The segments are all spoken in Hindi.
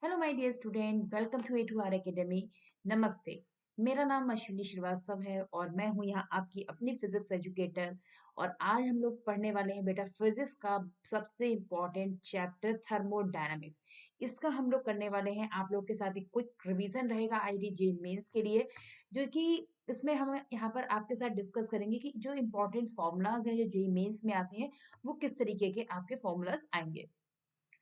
Hello my dear student, welcome to A2R academy. नमस्ते। मेरा नाम अश्विनी श्रीवास्तव है और मैं हूं यहाँ आपकी अपनी फिजिक्स एजुकेटर। और आज हम लोग पढ़ने वाले हैं बेटा फिजिक्स का सबसे इम्पोर्टेंट चैप्टर थर्मोडायनामिक्स। इसका हम लोग करने वाले हैं आप लोग के साथ एक क्विक रिवीजन रहेगा आईआईटी मेंस के लिए, जो कि इसमें हम यहाँ पर आपके साथ डिस्कस करेंगे कि जो इम्पोर्टेंट फॉर्मूलाज हैं जो जेई मेंस में आते हैं वो किस तरीके के आपके फॉर्मूलाज आएंगे।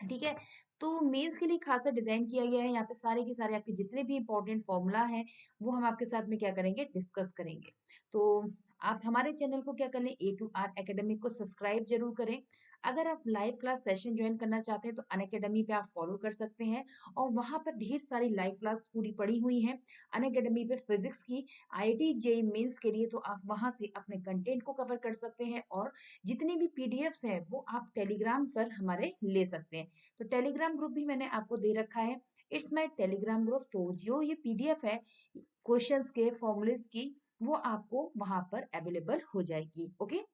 ठीक है। तो मेंस के लिए खासा डिजाइन किया गया है। यहाँ पे सारे के सारे आपके जितने भी इंपॉर्टेंट फॉर्मूला हैं वो हम आपके साथ में क्या करेंगे, डिस्कस करेंगे। तो आप हमारे चैनल को क्या कर लें, A2R एकेडमी को सब्सक्राइब जरूर करें। अगर आप लाइव क्लास सेशन ज्वाइन करना चाहते हैं तो अन अकेडमी पे आप फॉलो कर सकते हैं और वहां पर ढेर सारी लाइव क्लास पूरी पड़ी हुई हैं अन अकेडमी पे फिजिक्स की आईआईटी जेईई मेंस के लिए। तो आप वहां से अपने कंटेंट को कवर कर सकते हैं और जितनी भी पीडीएफ्स हैं वो आप टेलीग्राम पर हमारे ले सकते हैं। तो टेलीग्राम ग्रुप भी मैंने आपको दे रखा है, इट्स माय टेलीग्राम ग्रुप। तो जो ये पीडीएफ है क्वेश्चंस के फॉर्मूलेस की वो आपको वहां पर अवेलेबल हो जाएगी। ओके।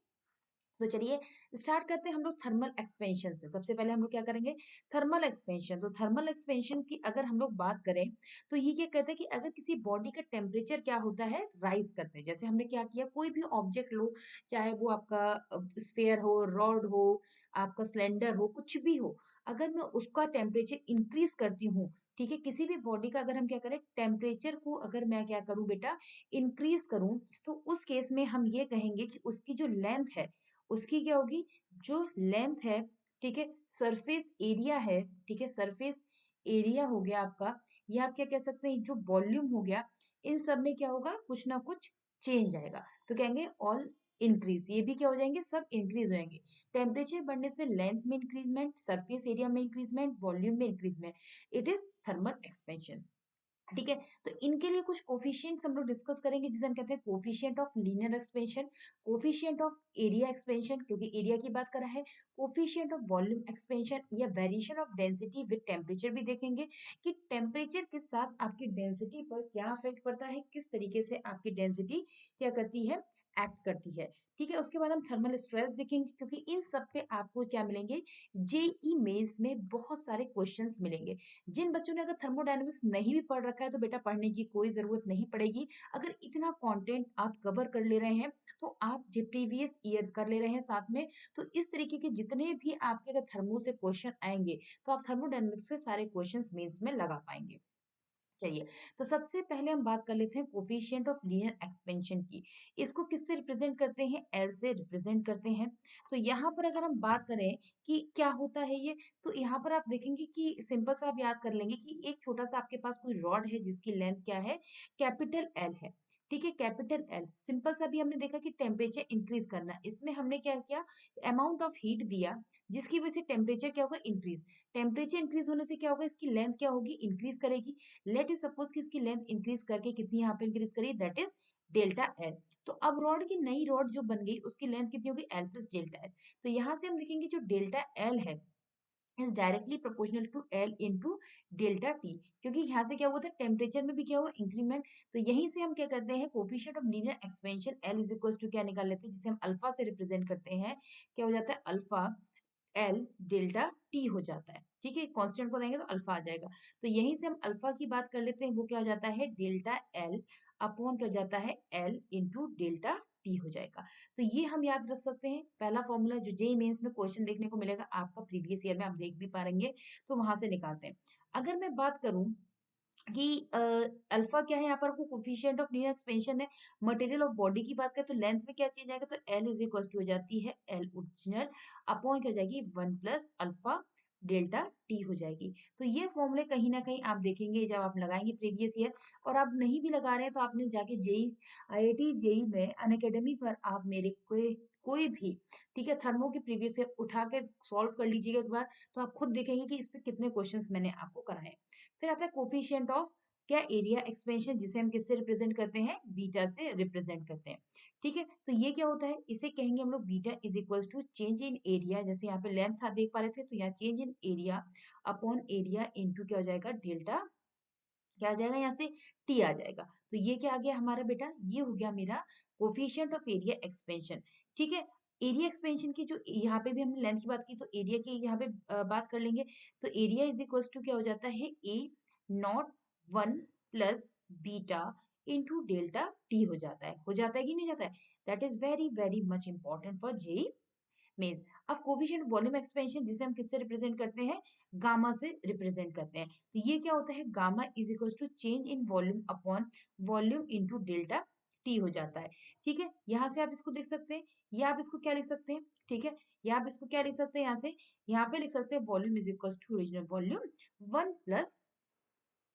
तो चलिए स्टार्ट करते हैं हम लोग थर्मल एक्सपेंशन से। सबसे पहले हम लोग क्या करेंगे, थर्मल एक्सपेंशन। तो थर्मल एक्सपेंशन की अगर हम लोग बात करें तो ये क्या कहते हैं कि अगर किसी बॉडी का टेम्परेचर क्या होता है, राइज करते हैं। जैसे हमने क्या किया, कोई भी ऑब्जेक्ट लो, चाहे वो आपका स्फेयर हो, रॉड हो, आपका सिलेंडर हो, कुछ भी हो, अगर मैं उसका टेम्परेचर इंक्रीज करती हूँ, ठीक है, किसी भी बॉडी का अगर हम क्या करें, टेम्परेचर को अगर मैं क्या करूं बेटा, इंक्रीज करूं, तो उस केस में हम ये कहेंगे कि उसकी जो लेंथ है उसकी क्या होगी, जो लेंथ है, ठीक है, सरफेस एरिया है, ठीक है, सरफेस एरिया हो गया आपका, या आप क्या कह सकते हैं जो वॉल्यूम हो गया, इन सब में क्या होगा, कुछ ना कुछ चेंज आएगा। तो कहेंगे ऑल इंक्रीज, ये भी क्या हो जाएंगे, सब इंक्रीज हो जाएंगे। टेम्परेचर बढ़ने से लेंथ में इंक्रीजमेंट, सरफेस एरिया में इंक्रीजमेंट, वॉल्यूम में increment, it is thermal expansion. ठीक है। तो इनके लिए कुछ कोफिशिएंट्स हम लोग डिस्कस करेंगे जिसे हम कहते हैं coefficient of linear expansion, coefficient of area expansion क्योंकि एरिया की बात करा है, कोफिशिएंट ऑफ वॉल्यूम एक्सपेंशन या variation of density with temperature भी देखेंगे कि टेम्परेचर के साथ आपकी डेंसिटी पर क्या इफेक्ट पड़ता है, किस तरीके से आपकी डेंसिटी क्या करती है, एक्ट करती है। ठीक है। उसके बाद हम थर्मल स्ट्रेस देखेंगे क्योंकि इन सब पे आपको क्या मिलेंगे, जेई मेंस में बहुत सारे क्वेश्चंस मिलेंगे। जिन बच्चों ने अगर थर्मोडायनेमिक्स नहीं भी पढ़ रखा है तो बेटा पढ़ने की कोई जरूरत नहीं पड़ेगी। अगर इतना कंटेंट आप कवर कर ले रहे हैं तो आप जो प्रीवियस ईयर कर ले रहे हैं साथ में, तो इस तरीके के जितने भी आपके अगर थर्मो से क्वेश्चन आएंगे तो आप थर्मोडायनेमिक्स के सारे क्वेश्चंस मेंस में लगा पाएंगे। चलिए, तो सबसे पहले हम बात कर लेते हैं कोफिशिएंट ऑफ लीनियर एक्सपेंशन की। इसको किससे रिप्रेजेंट करते हैं, एल से रिप्रेजेंट करते हैं। तो यहाँ पर अगर हम बात करें कि क्या होता है ये, तो यहाँ पर आप देखेंगे कि सिंपल सा आप याद कर लेंगे कि एक छोटा सा आपके पास कोई रॉड है जिसकी लेंथ क्या है, कैपिटल एल है। ठीक है, कैपिटल एल। सिंपल सा भी हमने देखा कि टेम्परेचर इंक्रीज करना, इसमें हमने क्या किया, अमाउंट ऑफ हीट दिया जिसकी वजह से टेम्परेचर क्या होगा, इंक्रीज। टेम्परेचर इंक्रीज होने से क्या होगा, इसकी लेंथ क्या होगी, इंक्रीज करेगी। लेट यू सपोज कि इसकी लेंथ इंक्रीज करके कितनी यहाँ पे इंक्रीज करी, दैट इज डेल्टा एल। तो अब रॉड की नई रॉड जो बन गई उसकी लेंथ कितनी होगी, एल प्लस डेल्टा एल। तो यहाँ से हम देखेंगे जो डेल्टा एल है is directly proportional to L into delta T, क्योंकि यहाँ से क्या हुआ था, टेम्परेचर में भी क्या हुआ, इंक्रीमेंट। तो यहीं से हम क्या करते हैं, coefficient of linear expansion L is equal to क्या निकाल लेते हैं, जिसे हम अल्फा से रिप्रेजेंट करते हैं, क्या हो जाता है, अल्फा एल डेल्टा टी हो जाता है। ठीक है, कांस्टेंट को देंगे तो अल्फा आ जाएगा। तो यहीं से हम अल्फा की बात कर लेते हैं, वो क्या हो जाता है, डेल्टा एल अपॉन क्या हो जाता है, एल इंटू डेल्टा टी हो जाएगा। तो ये हम याद रख सकते हैं, पहला फॉर्मूला जो जेई मेंस में क्वेश्चन देखने को मिलेगा आपका प्रीवियस ईयर में, आप देख भी पाएंगे, तो वहां से निकालते हैं। अगर मैं बात करूं कि अल्फा क्या है, यहाँ पर आपको कोफिशिएंट ऑफ लीनियर एक्सपेंशन है, मटेरियल ऑफ बॉडी की बात करें तो लेंथ में क्या चेंज आएगा, तो एल इज इक्वल टू हो जाती है एल ओरिजिनल अपॉन क्या हो जाएगी, one plus alpha delta T हो जाएगी। तो ये फॉर्मूले कहीं ना कहीं आप देखेंगे जब आप लगाएंगे प्रीवियस ईयर, और आप नहीं भी लगा रहे हैं तो आपने जाके जेई आईआईटी जेई में अन अकेडमी पर आप मेरे कोई भी, ठीक है, थर्मो की प्रीवियस ईयर उठा के सॉल्व कर लीजिएगा एक बार, तो आप खुद देखेंगे कि इस पे कितने क्वेश्चंस मैंने आपको कराए। फिर आता है कोफिशिएंट ऑफ क्या, एरिया एक्सपेंशन, जिसे हम किससे रिप्रेजेंट करते हैं, बीटा से रिप्रेजेंट करते हैं। ठीक है। तो ये क्या होता है, इसे कहेंगे हम लोग beta is equals to change in area, जैसे यहाँ पे लेंथ था देख पा रहे थे, तो यहाँ change in area upon area into क्या हो जाएगा, डेल्टा क्या आ जाएगा, यहाँ से टी आ जाएगा। तो ये क्या आ गया हमारा बेटा, ये हो गया मेरा कोफिशिएंट ऑफ एरिया एक्सपेंशन। ठीक है। एरिया एक्सपेंशन की जो यहाँ पे भी हमने लेंथ की बात की, तो एरिया की यहाँ पे बात कर लेंगे। तो एरिया इज इक्वल्स टू क्या हो जाता है, a naught 1 plus beta into delta T हो जाता है कि नहीं जाता है। That is very very much important for JEE Mains. अब कोफिशिएंट वॉल्यूम एक्सपेंशन जिसे हम किससे रिप्रेजेंट करते हैं, गामा से रिप्रेजेंट करते हैं। तो ये क्या होता है, gamma is equal to change in volume upon volume into delta T हो जाता है। ठीक है, यहाँ से आप इसको देख सकते हैं, या आप इसको क्या लिख सकते हैं, ठीक है, या आप इसको क्या लिख सकते हैं, यहाँ से यहाँ पे लिख सकते हैं volume is equal to original volume 1 plus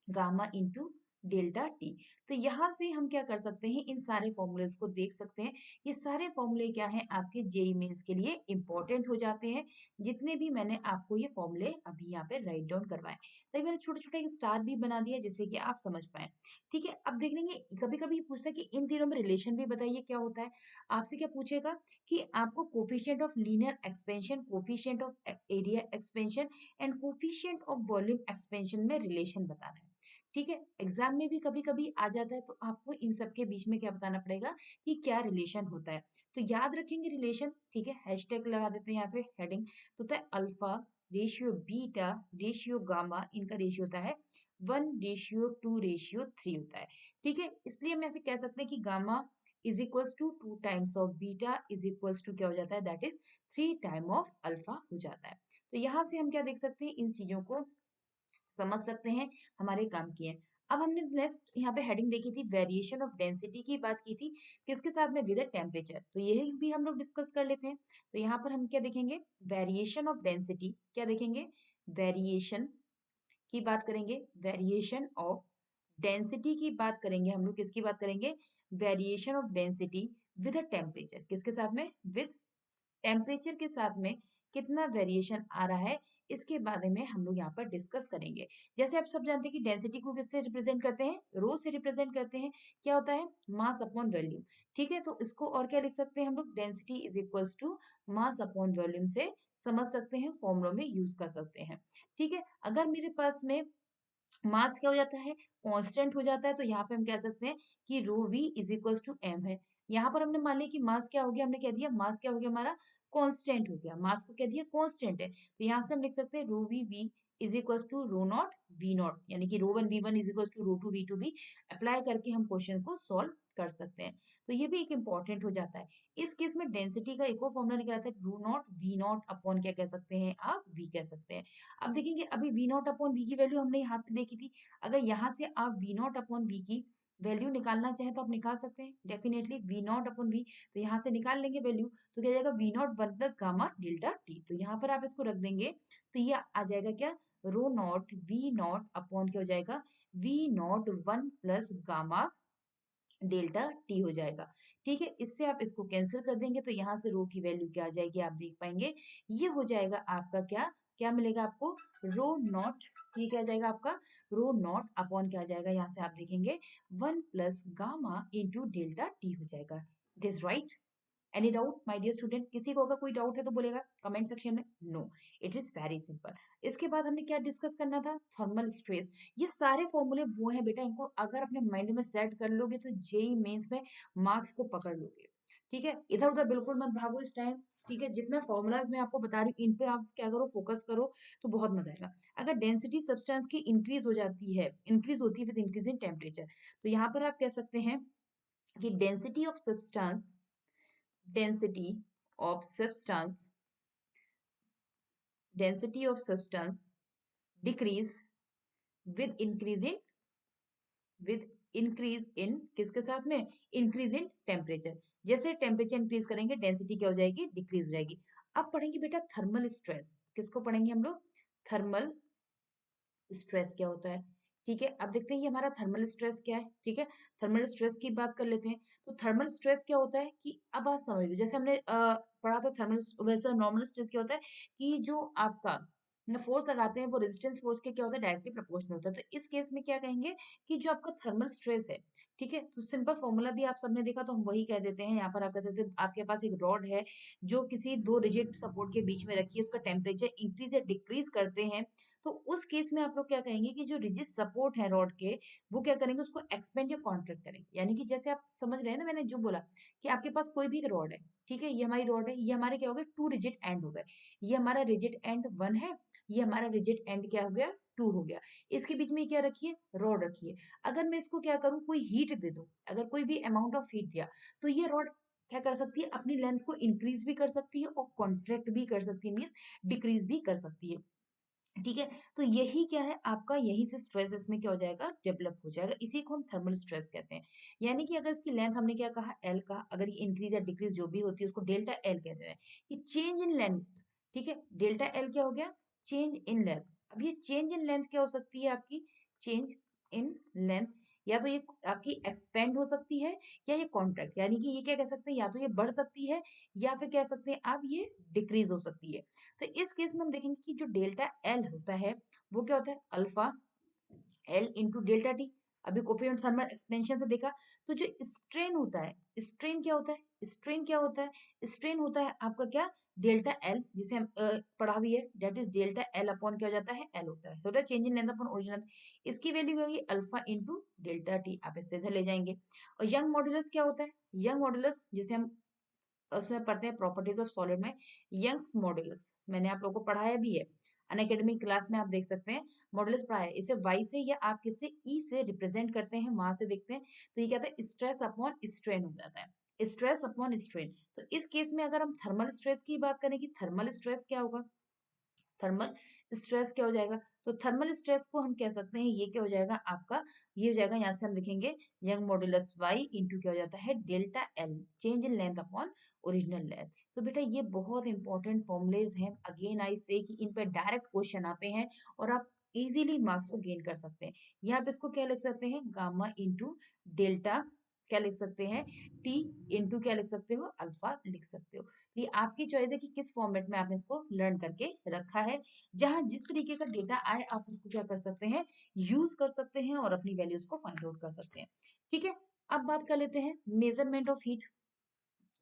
gamma into delta T. तो यहाँ से हम क्या कर सकते हैं, इन सारे फॉर्मूलेस को देख सकते हैं। ये सारे फॉर्मूले क्या हैं, आपके जेई मेंस के लिए इंपॉर्टेंट हो जाते हैं, जितने भी मैंने आपको ये फॉर्मूले अभी यहाँ पे राइट डाउन करवाए। तभी मैंने छोटे छोटे स्टार भी बना दिया जिससे कि आप समझ पाए। ठीक है, अब देख लेंगे, कभी कभी पूछता है कि इन तीनों में रिलेशन भी बताइए क्या होता है। आपसे क्या पूछेगा कि आपको coefficient of linear expansion, coefficient of area expansion and coefficient of volume expansion में रिलेशन बताना है। ठीक है, एग्जाम में भी कभी कभी आ जाता है, तो आपको इन सब के बीच में क्या बताना पड़ेगा कि क्या रिलेशन होता है। तो याद रखेंगे रिलेशन, ठीक है, हैशटैग लगा देते हैं यहाँ पे हेडिंग। तो होता है alpha ratio beta ratio gamma, इनका रेशियो होता है 1:2:3 होता है। ठीक है, इसलिए हम ऐसे कह सकते हैं कि gamma is equals to 2 times of beta is equals to क्या हो जाता है, that is 3 time of alpha हो जाता है। तो यहाँ से हम क्या देख सकते हैं, इन चीजों को समझ सकते हैं, हमारे काम की है। अब हमने नेक्स्ट यहाँ पे हेडिंग देखी थी, वेरिएशन ऑफ डेंसिटी की बात की थी, किसके साथ में, विद टेम्परेचर। तो यही भी हम लोग डिस्कस कर लेते हैं। तो यहाँ पर हम क्या देखेंगे, वेरिएशन ऑफ डेंसिटी, क्या देखेंगे, वेरिएशन की बात करेंगे, वेरिएशन ऑफ डेंसिटी की बात करेंगे हम लोग, किसकी बात करेंगे, variation of density with temperature, किसके साथ में, विद टेम्परेचर के साथ में कितना वेरिएशन आ रहा है, इसके बारे में हम लोग यहाँ पर डिस्कस करेंगे। जैसे आप सब जानते हैं कि डेंसिटी को किससे रिप्रेजेंट करते हैं, रो से रिप्रेजेंट करते हैं। क्या होता है, मास अपॉन वॉल्यूम। ठीक है, तो इसको और क्या लिख सकते हैं हम लोग, density is equals to mass upon volume से समझ सकते हैं, फॉर्मूलों में यूज कर सकते हैं। ठीक है, अगर मेरे पास में मास क्या हो जाता है, कांस्टेंट हो जाता है, तो यहाँ पे हम कह सकते हैं कि rho V is equals to M है। यहाँ पर हमने मान लिया कि मास क्या हो गया, हमने कह दिया मास क्या हो गया, हमारा कांस्टेंट हो गया, मास को कह दिया कांस्टेंट है। तो यहाँ से हम लिख सकते हैं rho V is equals to rho naught V naught, यानी कि rho one V one is equals to rho two V two भी अप्लाई करके हम क्वेश्चन को सॉल्व कर सकते हैं। तो ये भी एक इंपॉर्टेंट हो जाता है। इस केस में डेंसिटी का एक और फॉर्मूला निकला था, रो नॉट वी नॉट अपॉन क्या कह सकते हैं आप, वी कह सकते हैं। अब देखेंगे, अभी वी नॉट अपॉन वी की वैल्यू हमने यहाँ पे देखी थी। अगर यहाँ से आप वी नॉट अपॉन वी की वैल्यू निकालना चाहें तो आप निकाल सकते हैं, definitely V naught upon V. तो यहाँ से निकाल लेंगे वैल्यू, तो क्या जाएगा, V naught 1 plus gamma delta T. तो यहाँ पर आप इसको रख देंगे, तो ये आ जाएगा क्या, rho naught V naught upon क्या हो जाएगा, V naught 1 plus gamma delta T हो जाएगा। ठीक है, इससे आप इसको कैंसिल कर देंगे, तो यहाँ से रो की वैल्यू क्या आ जाएगी, आप देख पाएंगे, ये हो जाएगा आपका क्या, क्या मिलेगा आपको, रो नॉट, ये क्या आ जाएगा आपका, रो नॉट अपॉन क्या आ जाएगा, यहाँ से आप देखेंगे 1 plus gamma into delta T हो जाएगा। It is right. Any doubt my dear student, किसी को अगर कोई डाउट है तो बोलेगा कमेंट सेक्शन में, no, it is very simple. इसके बाद हमने क्या डिस्कस करना था, थर्मल स्ट्रेस। ये सारे फॉर्मूले वो हैं बेटा, इनको अगर अपने माइंड में सेट कर लोगे तो जेई मेंस में मार्क्स को पकड़ लोगे। ठीक है, इधर उधर बिल्कुल मत भागो इस टाइम। ठीक है, जितना फॉर्मूलाज मैं आपको बता रही हूँ इन पे आप क्या करो, फोकस करो, तो बहुत मजा आएगा। अगर डेंसिटी सब्सटेंस की इंक्रीज हो जाती है, इंक्रीज होती है विद इंक्रीज इन टेम्परेचर, तो यहाँ पर आप कह सकते हैं कि density of substance, density of substance, density of substance decrease with increase in, with increase in किसके साथ में, increase in temperature। जैसे टेम्परेचर इंक्रीज करेंगे डेंसिटी क्या हो जाएगी, डिक्रीज हो जाएगी। अब पढ़ेंगे बेटा थर्मल स्ट्रेस, किसको पढ़ेंगे हम लोग, थर्मल स्ट्रेस क्या होता है। ठीक है, अब देखते हैं ये हमारा थर्मल स्ट्रेस क्या है। ठीक है, थर्मल स्ट्रेस की बात कर लेते हैं। तो थर्मल स्ट्रेस क्या होता है कि अब आप समझ लो, जैसे हमने पढ़ा था थर्मल, वैसे नॉर्मल स्ट्रेस क्या होता है कि जो आपका फोर्स लगाते हैं वो रेजिस्टेंस फोर्स के क्या होता है, डायरेक्टली प्रोपोर्शनल होता है। तो इस केस में क्या कहेंगे कि जो आपका थर्मल स्ट्रेस है, ठीक है, तो सिंपल फॉर्मूला भी आप सबने देखा, तो हम वही कह देते हैं। यहाँ पर आप कह सकते हैं आपके पास एक रॉड है जो किसी दो रिजिड सपोर्ट के बीच में रखी है, उसका टेम्परेचर इंक्रीज या डिक्रीज करते हैं, तो उस केस में आप लोग क्या कहेंगे कि जो रिजिड सपोर्ट है रॉड के, वो क्या करेंगे, उसको एक्सपेंड या कॉन्ट्रैक्ट करेंगे। यानी कि जैसे आप समझ रहे हैं ना, मैंने जो बोला कि आपके पास कोई भी रॉड है, ठीक है, ये हमारी रॉड है, ये हमारे क्या हो गए, 2 रिजिड एंड हो गए। ये हमारा रिजिड एंड 1 है, ये हमारा रिजिड एंड क्या हो गया, 2 हो गया। इसके बीच में क्या रखिए, रॉड रखिए। अगर मैं इसको क्या करूं, कोई हीट दे दूं, अगर कोई भी अमाउंट ऑफ हीट दिया, तो ये रॉड क्या कर सकती है, अपनी लेंथ को इंक्रीज भी कर सकती है और कॉन्ट्रैक्ट भी कर सकती है, मीन्स डिक्रीज भी कर सकती है। ठीक है, तो यही क्या है आपका, यही से स्ट्रेस इसमें क्या हो जाएगा, डेवलप हो जाएगा। इसी को हम थर्मल स्ट्रेस कहते हैं। यानी कि अगर इसकी लेंथ हमने क्या कहा, एल कहा, अगर ये इंक्रीज या डिक्रीज जो भी होती है उसको डेल्टा एल कहते हैं, कि चेंज इन लेंथ। ठीक है, डेल्टा एल क्या हो गया, चेंज इन लेंथ। अब ये चेंज इन लेंथ क्या हो सकती है आपकी, चेंज इन लेंथ, या तो ये आपकी एक्सपेंड हो सकती है, या ये कॉन्ट्रैक्ट, यानी कि ये क्या कह सकते हैं, या तो ये बढ़ सकती है, या फिर कह सकते हैं आप ये डिक्रीज हो सकती है। तो इस केस में हम देखेंगे कि जो डेल्टा एल होता है वो क्या होता है, alpha L into delta T. अभी कोफिशिएंट थर्मल एक्सपेंशन से देखा, तो जो स्ट्रेन होता है, स्ट्रेन क्या होता है, स्ट्रेन क्या होता है, स्ट्रेन होता है आपका क्या, डेल्टा एल, जिसे हम पढ़ा भी है, that is delta L upon क्या हो जाता है, एल होता है change in length upon original. इसकी वैल्यू होगी अल्फा इंटू डेल्टा टी, आप इससे इधर ले जाएंगे। और यंग मॉडुलस क्या होता है, यंग मॉडुलस जिसे हम उसमें पढ़ते हैं प्रॉपर्टीज ऑफ सॉलिड में, यंग्स मॉडुलस मैंने आप लोगों को पढ़ाया भी है, अनअकैडमिक क्लास में आप देख सकते हैं, मॉडुलस पढ़ाया है। इसे वाई से या आप किससे, ई से रिप्रेजेंट करते हैं, वहां से देखते हैं, तो ये कहता है स्ट्रेस अपॉन स्ट्रेन हो जाता है, स्ट्रेस अपॉन स्ट्रेन। तो इस केस में अगर हम थर्मल स्ट्रेस की बात करें कि थर्मल स्ट्रेस क्या होगा, थर्मल स्ट्रेस क्या हो जाएगा, तो थर्मल स्ट्रेस को हम कह सकते हैं, ये क्या हो जाएगा आपका, ये हो जाएगा, यहाँ से हम लिखेंगे यंग मॉडुलस वाई इंटू क्या हो जाता है, delta L, change in length upon original length. तो बेटा ये बहुत इंपॉर्टेंट फॉर्मुलेज हैं, अगेन आई से कि इन पर डायरेक्ट क्वेश्चन आते हैं और आप इजीली मार्क्स को गेन कर सकते हैं। यहाँ पे इसको क्या लिख सकते हैं, गामा इंटू डेल्टा क्या लिख सकते हैं, टी इंटू क्या लिख सकते हो, अल्फा लिख सकते हो। ये आपकी चॉइस है कि किस फॉर्मेट में आपने इसको लर्न करके रखा है। जहां जिस तरीके का डेटा आए आप उसको क्या कर सकते हैं, यूज कर सकते हैं और अपनी वैल्यूज को फाइंड आउट कर सकते हैं। ठीक है, अब बात कर लेते हैं मेजरमेंट ऑफ हीट।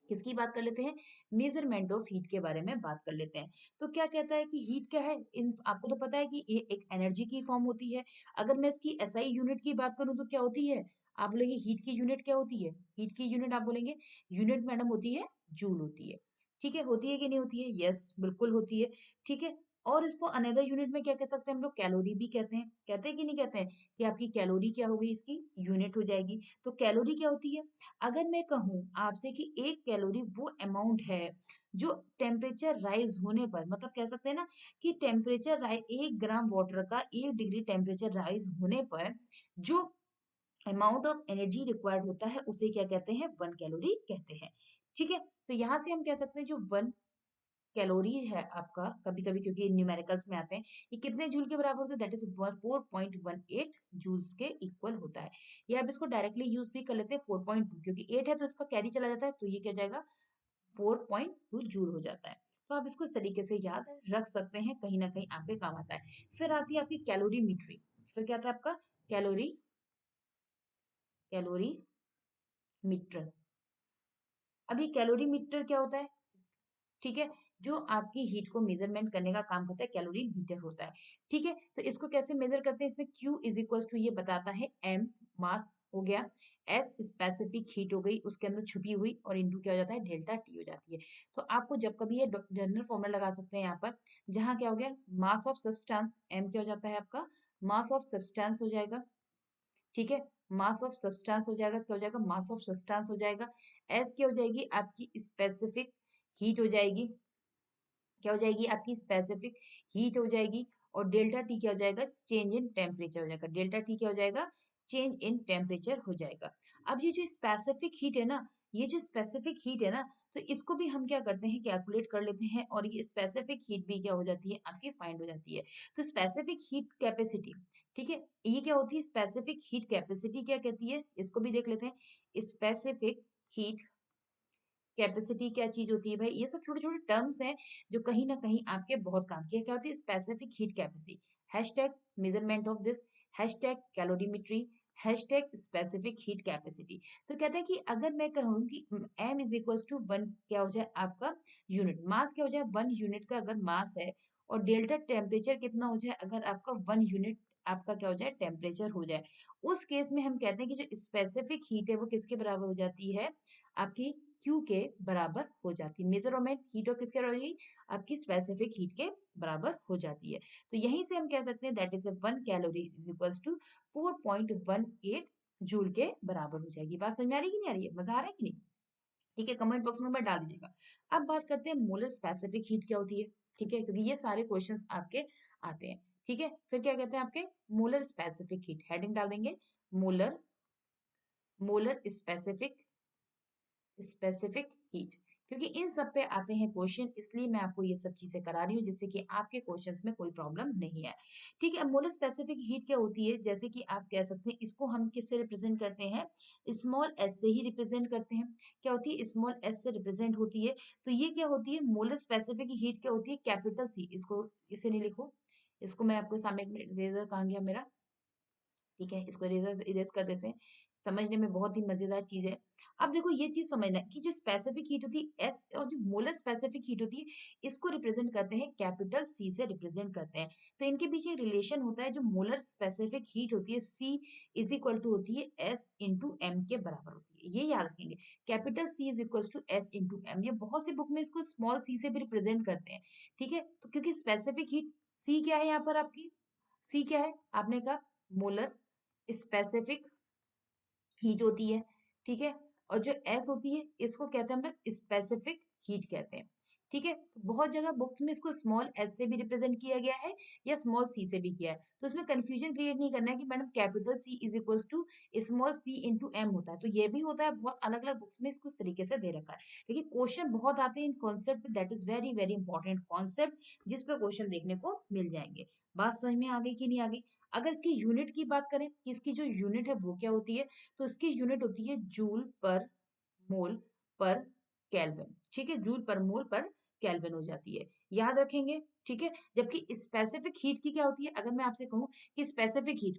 किसकी बात कर लेते हैं, मेजरमेंट ऑफ हीट के बारे में बात कर लेते हैं। तो क्या कहता है कि हीट क्या है, इन आपको तो पता है कि ये एक एनर्जी की फॉर्म होती है। अगर मैं इसकी एसआई यूनिट की बात करूं तो क्या होती है, आप बोलेंगे हीट की यूनिट क्या होती है, हीट की यूनिट आप बोलेंगे, यूनिट मैडम होती है, जूल होती है। ठीक है, होती है कि नहीं होती है, यस बिल्कुल होती है। ठीक है, और इसको अनदर यूनिट में क्या कह सकते हैं हम लोग, कैलोरी भी कहते हैं कि नहीं कहते हैं, कि आपकी कैलोरी क्या होगी, इसकी यूनिट हो जाएगी। तो कैलोरी क्या होती है, अगर मैं कहूं आपसे कि 1 कैलोरी वो अमाउंट है जो टेम्परेचर राइज होने पर, मतलब कह सकते हैं ना कि टेम्परेचर 1 ग्राम वाटर का 1 डिग्री टेम्परेचर राइज होने पर जो अमाउंट ऑफ एनर्जी रिक्वायर्ड होता है उसे क्या कहते हैं, 1 कैलोरी कहते हैं। ठीक है, तो यहां से हम कह सकते हैं जो 1 कैलोरी है आपका, कभी कभी क्योंकि न्यूमेरिकल्स में आते हैं, ये कितने जूल के बराबर होता है, दैट इज 4.18 जूल्स के इक्वल होता है। या आप इसको डायरेक्टली यूज भी कर लेते हैं, 4.2, क्योंकि 8 है तो इसका कैरी चला जाता है, तो ये क्या हो जाएगा, 4.2 जूल हो जाता है। तो आप इसको इस तरीके से याद रख सकते हैं, कहीं ना कहीं आपके काम आता है। फिर आती है आपकी कैलोरीमीट्री। फिर क्या था आपका, कैलोरी कैलोरी मीटर। अभी कैलोरी मीटर क्या होता है, ठीक है, जो आपकी हीट को मेजरमेंट करने का काम करता है, कैलोरी मीटर होता है। ठीक है, तो इसको कैसे मेजर करते हैं, इसमें Q इज इक्वल टू ये बताता है M, मास हो गया, S स्पेसिफिक हीट हो गई उसके अंदर छुपी हुई, और इंटू क्या हो जाता है, डेल्टा टी हो जाती है। तो आपको जब कभी ये जनरल फॉर्मूला लगा सकते हैं यहाँ पर, जहाँ क्या हो गया, मास ऑफ सब्सटेंस M क्या हो जाता है आपका, मास ऑफ सब्सटेंस हो जाएगा। ठीक है, मास ऑफ सब्सटेंस हो जाएगा, क्या हो जाएगा, मास ऑफ सब्सटेंस हो जाएगा। एस क्या हो जाएगी, आपकी स्पेसिफिक हीट हो जाएगी, क्या हो जाएगी, आपकी स्पेसिफिक हीट हो जाएगी। और डेल्टा टी क्या हो जाएगा, चेंज इन टेम्परेचर हो जाएगा, डेल्टा टी क्या हो जाएगा, चेंज इन टेम्परेचर हो जाएगा। अब ये जो स्पेसिफिक हीट है ना, ये जो स्पेसिफिक हीट है ना, तो इसको भी हम क्या करते हैं, कैलकुलेट कर लेते हैं, और ये स्पेसिफिक हीट भी क्या हो जाती है, आपकी फाइंड हो जाती है। तो स्पेसिफिक हीट कैपेसिटी, ठीक है, ये क्या होती है, स्पेसिफिक हीट कैपेसिटी क्या कहती है, इसको भी देख लेते हैं। स्पेसिफिक हीट कैपेसिटी क्या चीज होती है भाई, ये सब छोटे छोटे टर्म्स हैं जो कहीं ना कहीं आपके बहुत काम के, क्या होती है specific heat capacity, hashtag measurement of this, hashtag calorimetry, hashtag specific heat capacity. तो कहता है कि अगर मैं कहूँ कि m इज इक्वल टू 1 क्या हो जाए आपका यूनिट मास, क्या हो जाए 1 यूनिट का अगर मास है, और डेल्टा टेम्परेचर कितना हो जाए, अगर आपका 1 यूनिट आपका क्या हो जाए, टेम्परेचर हो जाए, उस केस में हम कहते हैं कि जो स्पेसिफिक हीट है वो किसके बराबर हो जाती है, आपकी Q के बराबर हो जाती है। मेजरमेंट हीट ऑफ किसके बराबर होगी, आपकी स्पेसिफिक हीट के बराबर हो जाती है। तो यहीं से हम कह सकते हैं that is 1 calorie is equals to 4.18 joule के बराबर हो जाएगी। बात समझ में आ रही है कि नहीं आ रही है, मजा आ रहा है कि नहीं? ठीक है, कमेंट बॉक्स में डाल दीजिएगा। अब बात करते हैं मोलर स्पेसिफिक हीट क्या होती है। ठीक है, क्योंकि ये सारे क्वेश्चंस आपके आते हैं। ठीक है, फिर क्या कहते हैं आपके, मोलर स्पेसिफिक हीट, हेडिंग डाल देंगे molar, molar specific, specific heat, क्योंकि इन सब पे आते हैं क्वेश्चन, इसलिए मैं आपको ये सब चीजें करा रही हूँ जिससे कि आपके क्वेश्चंस में कोई प्रॉब्लम नहीं है। ठीक है, अब मोलर स्पेसिफिक हीट क्या होती है, जैसे कि आप कह सकते हैं इसको हम किससे रिप्रेजेंट करते हैं, स्मॉल एस से ही रिप्रेजेंट करते हैं। क्या होती है, स्मॉल एस से रिप्रेजेंट होती है। तो ये क्या होती है, मोलर स्पेसिफिक हीट क्या होती है, कैपिटल सी, इसको इसे नहीं लिखो, इसको मैं आपको सामने, एक मिनट, रेजर कहाँ गया मेरा, ठीक है, इसको इरेजर से इरेज कर देते हैं, समझने में बहुत ही मजेदार चीज है। अब देखो ये चीज समझना है कि जो स्पेसिफिक हीट होती है एस, और जो मोलर स्पेसिफिक हीट होती है, इसको रिप्रेजेंट करते हैं कैपिटल सी से रिप्रेजेंट करते हैं। तो इनके बीच एक रिलेशन होता है, जो मोलर स्पेसिफिक हीट होती है सी इज इक्वल टू होती है एस इंटू एम के बराबर होती है, ये याद रखेंगे, capital C is equal to S into M. ये बहुत सी बुक में इसको स्मॉल सी से भी रिप्रेजेंट करते हैं। ठीक है, तो क्योंकि स्पेसिफिक हीट सी क्या है यहाँ पर आपकी, सी क्या है, आपने कहा मोलर स्पेसिफिक हीट होती है। ठीक है, और जो एस होती है इसको कहते हैं हम लोग स्पेसिफिक हीट कहते हैं। ठीक है, तो बहुत जगह बुक्स में इसको स्मॉल एस से भी रिप्रेजेंट किया गया है या स्मॉल सी से भी किया है, तो इसमें कंफ्यूजन क्रिएट नहीं करना है कि madam capital C is equal to small C into M होता है, तो ये भी होता है, बहुत अलग अलग बुक्स में इसको इस तरीके से दे रखा है। लेकिन क्वेश्चन बहुत आते हैं इन कॉन्सेप्ट पे, that is very very important concept, जिस पे क्वेश्चन देखने को मिल जाएंगे। बात समझ में आ गई कि नहीं आ गई? अगर इसकी यूनिट की बात करें कि इसकी जो यूनिट है वो क्या होती है, तो इसकी यूनिट होती है जूल पर मोल पर केल्विन। ठीक है, जूल पर मोल पर केल्विन हो जाती है, याद रखेंगे। ठीक है, जबकि स्पेसिफिक हीट की क्या होती है, अगर मैं आपसे कहूं कि स्पेसिफिक हीट,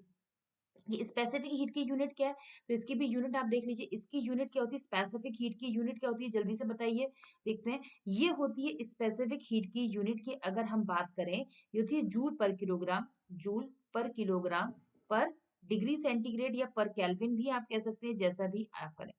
ये स्पेसिफिक हीट की यूनिट क्या है, तो इसकी भी यूनिट आप देख लीजिए, इसकी यूनिट क्या होती है, स्पेसिफिक हीट की यूनिट क्या होती है, जल्दी से बताइए, देखते हैं। ये होती है स्पेसिफिक हीट की यूनिट की अगर हम बात करें, ये होती है जूल पर किलोग्राम, जूल पर किलोग्राम पर डिग्री सेंटीग्रेड, या पर केल्विन भी आप कह सकते हैं, जैसा भी आप करें।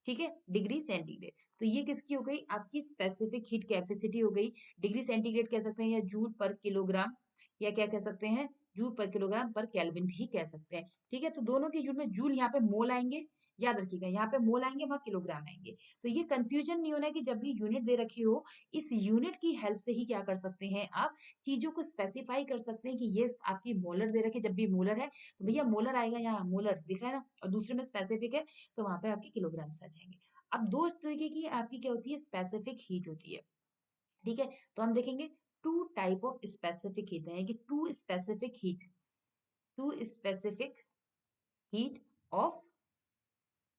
ठीक है, डिग्री सेंटीग्रेड, तो ये किसकी हो गई, आपकी स्पेसिफिक हीट कैपेसिटी हो गई। डिग्री सेंटीग्रेड कह सकते हैं, या जूल पर किलोग्राम, या क्या कह सकते हैं, जूल पर किलोग्राम पर केल्विन भी कह सकते हैं। ठीक है, तो दोनों के यूनिट में जूल, यहाँ पे मोल आएंगे, याद रखिएगा, यहाँ पे मोल आएंगे, वहां किलोग्राम आएंगे। तो ये कंफ्यूजन नहीं होना है कि जब भी यूनिट दे रखी हो, इस यूनिट की हेल्प से ही क्या कर सकते हैं आप, चीजों को स्पेसिफाई कर सकते हैं कि ये आपकी मोलर दे रखी है, जब भी मोलर है तो भैया मोलर आएगा, यहाँ मोलर दिख रहा है ना, और दूसरे में स्पेसिफिक है तो वहां पे आपके किलोग्राम्स आ जाएंगे। अब दो तरीके की आपकी क्या होती है, स्पेसिफिक हीट होती है। ठीक है, तो हम देखेंगे two type of specific heat है कि two specific heat, two specific heat of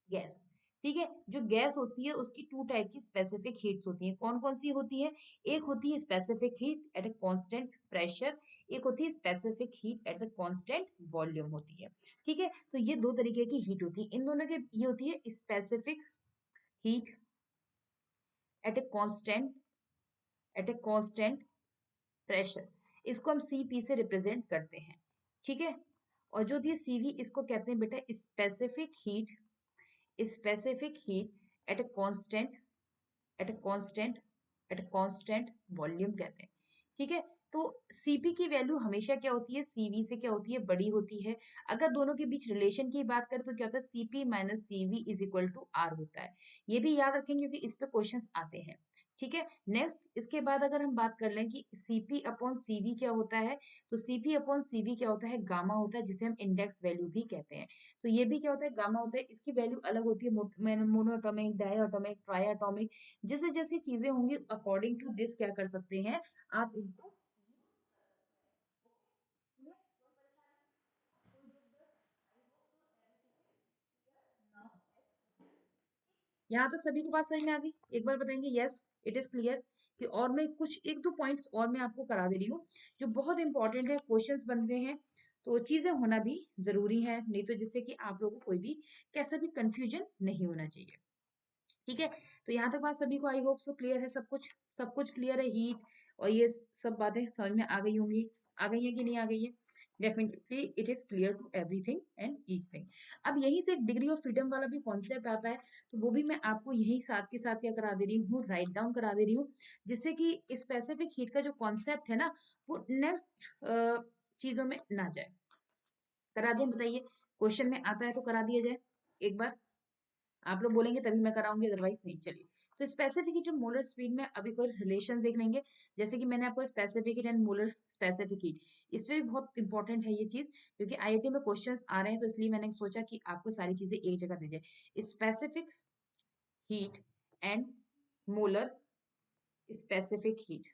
gas. ठीक है, जो गैस होती है उसकी टू टाइप की स्पेसिफिक हीट्स होती हैं, कौन कौन सी होती है, एक होती है specific heat at a constant pressure, एक होती है specific heat at the constant volume होती है। ठीक है, तो ये दो तरीके की हीट होती है, इन दोनों के, ये होती है specific heat at a constant, at a constant pressure, इसको हम सीपी से रिप्रेजेंट करते हैं। ठीक है, और जो ये सीवी, इसको कहते हैं बेटा specific heat, specific heat at a constant, at a constant, at a constant volume कहते हैं। ठीक है, तो सीपी की वैल्यू हमेशा क्या होती है, सीवी से क्या होती है, बड़ी होती है। अगर दोनों के बीच रिलेशन की बात करें तो क्या होता है, CP minus CV is equal to R होता है। ये भी याद रखेंगे क्योंकि इस पे क्वेश्चंस आते हैं। ठीक है, नेक्स्ट इसके बाद अगर हम बात कर लें कि सीपी अपॉन सीवी क्या होता है, तो सीपी अपॉन सीवी क्या होता है, गामा होता है, जिसे हम इंडेक्स वैल्यू भी कहते हैं। तो ये भी क्या होता है, गामा होता है, इसकी वैल्यू अलग होती है, मोनोटॉमिक, डायटोमिक, ट्राइएटॉमिक, जैसे जैसी चीजें होंगी अकॉर्डिंग टू दिस क्या कर सकते हैं आप इनको। यहाँ तक सभी को बात समझ में आ गई, एक बार बताएंगे यस इट इज क्लियर। कि और मैं कुछ एक दो पॉइंट्स और मैं आपको करा दे रही हूँ जो बहुत इंपॉर्टेंट है, क्वेश्चंस बन रहे हैं, तो चीजें होना भी जरूरी है, नहीं तो जिससे कि आप लोगों को कोई भी कैसा भी कंफ्यूजन नहीं होना चाहिए। ठीक है, तो यहाँ तक बात सभी को आई होप सो क्लियर है, सब कुछ क्लियर है, हीट और ये सब बातें समझ में आ गई होंगी, आ गई है कि नहीं आ गई है? Definitely it is clear to everything and each thing. अब यहीं से एक डिग्री ऑफ फ्रीडम वाला भी कॉन्सेप्ट आता है, तो वो भी मैं आपको यही साथ के साथ क्या करा दे रही हूँ, राइट डाउन करा दे रही हूँ, जिससे कि स्पेसिफिक हीट का जो कॉन्सेप्ट है ना, वो नेक्स्ट चीजों में ना जाए। करा दें, बताइए, क्वेश्चन में आता है तो करा दिया जाए एक बार। आप लोग बोलेंगे तभी मैं कराऊंगी, अदरवाइज नहीं। चलिए, तो स्पेसिफिक हीट और मोलर स्पीड में अभी कोई रिलेशन देख लेंगे। जैसे कि मैंने आपको specific heat and molar specific heat, इसमें भी बहुत इंपॉर्टेंट है ये चीज, क्योंकि आईआईटी में क्वेश्चंस आ रहे हैं, तो इसलिए मैंने सोचा कि आपको सारी चीजें एक जगह दे जाए। Specific heat and molar specific heat,